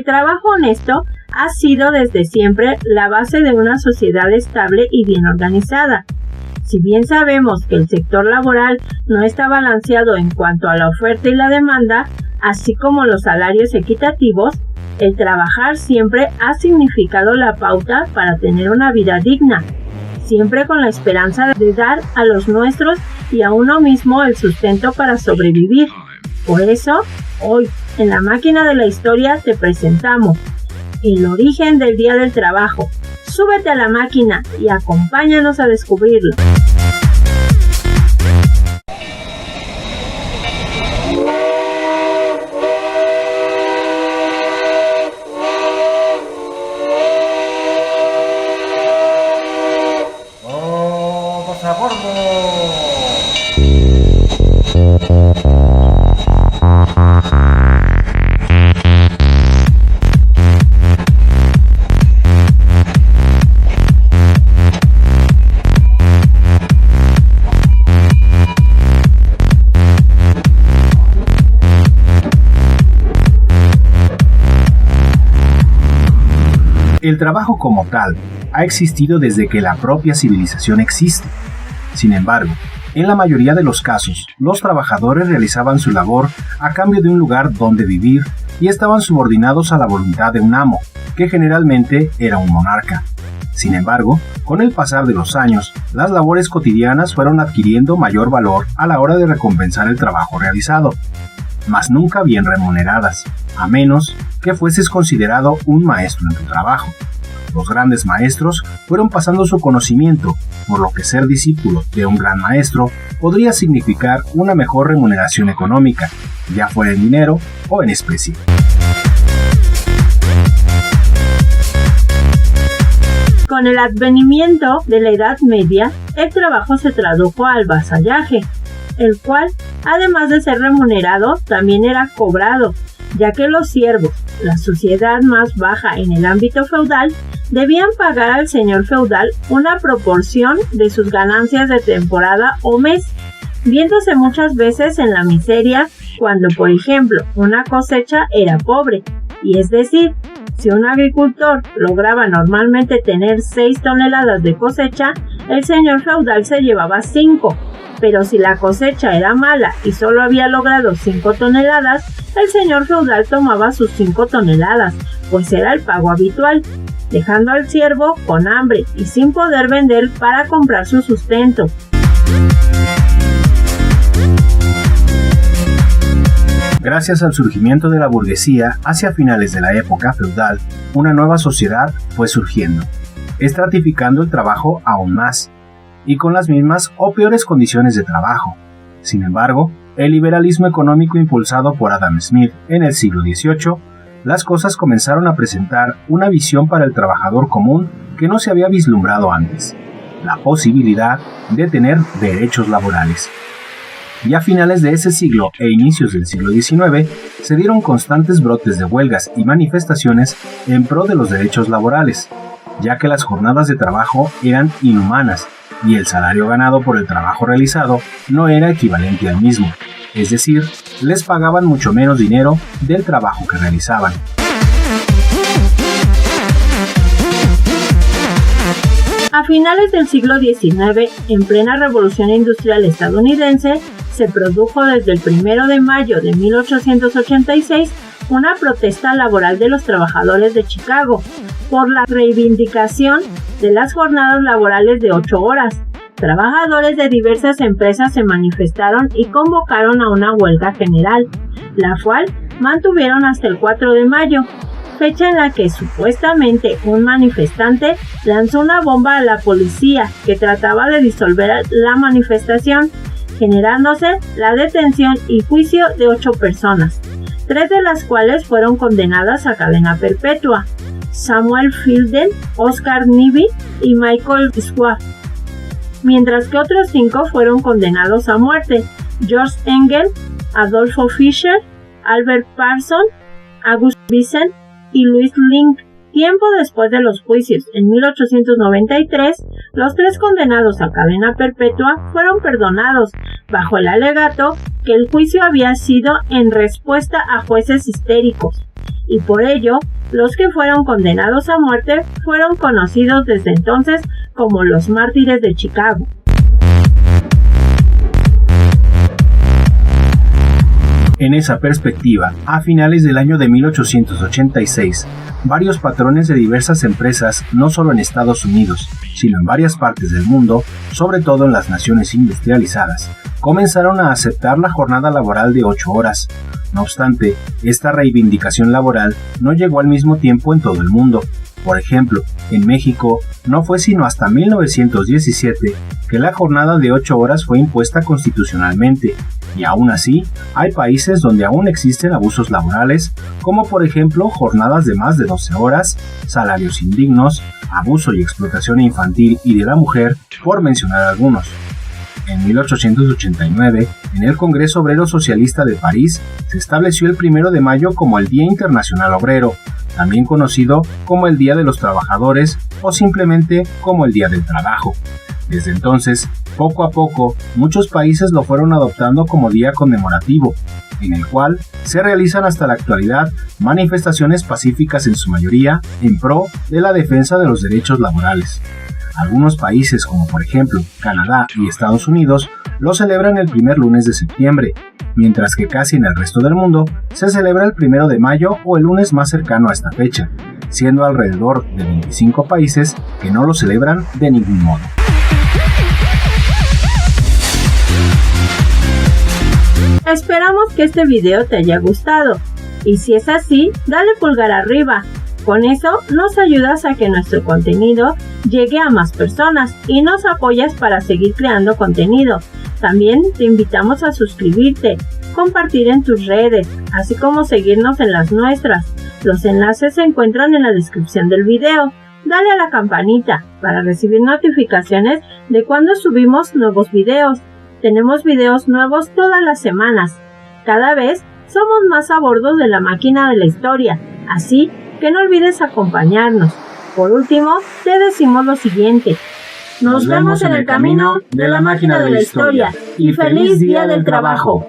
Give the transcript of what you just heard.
el trabajo honesto ha sido desde siempre la base de una sociedad estable y bien organizada. Si bien sabemos que el sector laboral no está balanceado en cuanto a la oferta y la demanda, así como los salarios equitativos, el trabajar siempre ha significado la pauta para tener una vida digna, siempre con la esperanza de dar a los nuestros y a uno mismo el sustento para sobrevivir. Por eso, hoy, en La Máquina de la Historia te presentamos el origen del Día del Trabajo. Súbete a la máquina y acompáñanos a descubrirlo. ¡Todos a bordo! El trabajo como tal ha existido desde que la propia civilización existe. Sin embargo, en la mayoría de los casos, los trabajadores realizaban su labor a cambio de un lugar donde vivir y estaban subordinados a la voluntad de un amo, que generalmente era un monarca. Sin embargo, con el pasar de los años, las labores cotidianas fueron adquiriendo mayor valor a la hora de recompensar el trabajo realizado, mas nunca bien remuneradas, a menos que fueses considerado un maestro en tu trabajo. Los grandes maestros fueron pasando su conocimiento, por lo que ser discípulo de un gran maestro podría significar una mejor remuneración económica, ya fuera en dinero o en especie. Con el advenimiento de la Edad Media, el trabajo se tradujo al vasallaje, el cual, además de ser remunerado, también era cobrado, ya que los siervos, la sociedad más baja en el ámbito feudal, debían pagar al señor feudal una proporción de sus ganancias de temporada o mes, viéndose muchas veces en la miseria cuando, por ejemplo, una cosecha era pobre, y es decir, si un agricultor lograba normalmente tener 6 toneladas de cosecha, el señor feudal se llevaba 5, pero si la cosecha era mala y solo había logrado 5 toneladas, el señor feudal tomaba sus 5 toneladas, pues era el pago habitual, dejando al siervo con hambre y sin poder vender para comprar su sustento. Gracias al surgimiento de la burguesía hacia finales de la época feudal, una nueva sociedad fue surgiendo, estratificando el trabajo aún más, y con las mismas o peores condiciones de trabajo. Sin embargo, el liberalismo económico impulsado por Adam Smith en el siglo XVIII, las cosas comenzaron a presentar una visión para el trabajador común que no se había vislumbrado antes, la posibilidad de tener derechos laborales. Y a finales de ese siglo e inicios del siglo XIX, se dieron constantes brotes de huelgas y manifestaciones en pro de los derechos laborales, ya que las jornadas de trabajo eran inhumanas y el salario ganado por el trabajo realizado no era equivalente al mismo, es decir, les pagaban mucho menos dinero del trabajo que realizaban. A finales del siglo XIX, en plena revolución industrial estadounidense, se produjo desde el 1 de mayo de 1886 una protesta laboral de los trabajadores de Chicago por la reivindicación de las jornadas laborales de 8 horas. Trabajadores de diversas empresas se manifestaron y convocaron a una huelga general, la cual mantuvieron hasta el 4 de mayo, fecha en la que supuestamente un manifestante lanzó una bomba a la policía que trataba de disolver la manifestación, generándose la detención y juicio de 8 personas, 3 de las cuales fueron condenadas a cadena perpetua: Samuel Fielden, Oscar Nibby y Michael Schwab, mientras que otros 5 fueron condenados a muerte: George Engel, Adolfo Fischer, Albert Parson, August Vincent y Louis Link. Tiempo después de los juicios, en 1893, los 3 condenados a cadena perpetua fueron perdonados, bajo el alegato que el juicio había sido en respuesta a jueces histéricos, y por ello Los que fueron condenados a muerte fueron conocidos desde entonces como los mártires de Chicago. En esa perspectiva, a finales del año de 1886, varios patrones de diversas empresas, no solo en Estados Unidos, sino en varias partes del mundo, sobre todo en las naciones industrializadas, comenzaron a aceptar la jornada laboral de 8 horas. No obstante, esta reivindicación laboral no llegó al mismo tiempo en todo el mundo. Por ejemplo, en México no fue sino hasta 1917 que la jornada de 8 horas fue impuesta constitucionalmente, y aún así hay países donde aún existen abusos laborales, como por ejemplo jornadas de más de 12 horas, salarios indignos, abuso y explotación infantil y de la mujer, por mencionar algunos. En 1889, en el Congreso Obrero Socialista de París, se estableció el 1 de mayo como el Día Internacional Obrero, también conocido como el Día de los Trabajadores o simplemente como el Día del Trabajo. Desde entonces, poco a poco, muchos países lo fueron adoptando como día conmemorativo, en el cual se realizan hasta la actualidad manifestaciones pacíficas en su mayoría en pro de la defensa de los derechos laborales. Algunos países, como por ejemplo Canadá y Estados Unidos, lo celebran el primer lunes de septiembre, mientras que casi en el resto del mundo se celebra el 1 de mayo o el lunes más cercano a esta fecha, siendo alrededor de 25 países que no lo celebran de ningún modo. Esperamos que este video te haya gustado, y si es así, dale pulgar arriba. Con eso nos ayudas a que nuestro contenido llegue a más personas y nos apoyas para seguir creando contenido. También te invitamos a suscribirte, compartir en tus redes, así como seguirnos en las nuestras. Los enlaces se encuentran en la descripción del video. Dale a la campanita para recibir notificaciones de cuando subimos nuevos videos. Tenemos videos nuevos todas las semanas. Cada vez somos más a bordo de la máquina de la historia, así que no olvides acompañarnos. Por último, te decimos lo siguiente. Nos vemos en el camino de la máquina de la historia y feliz Día del Trabajo.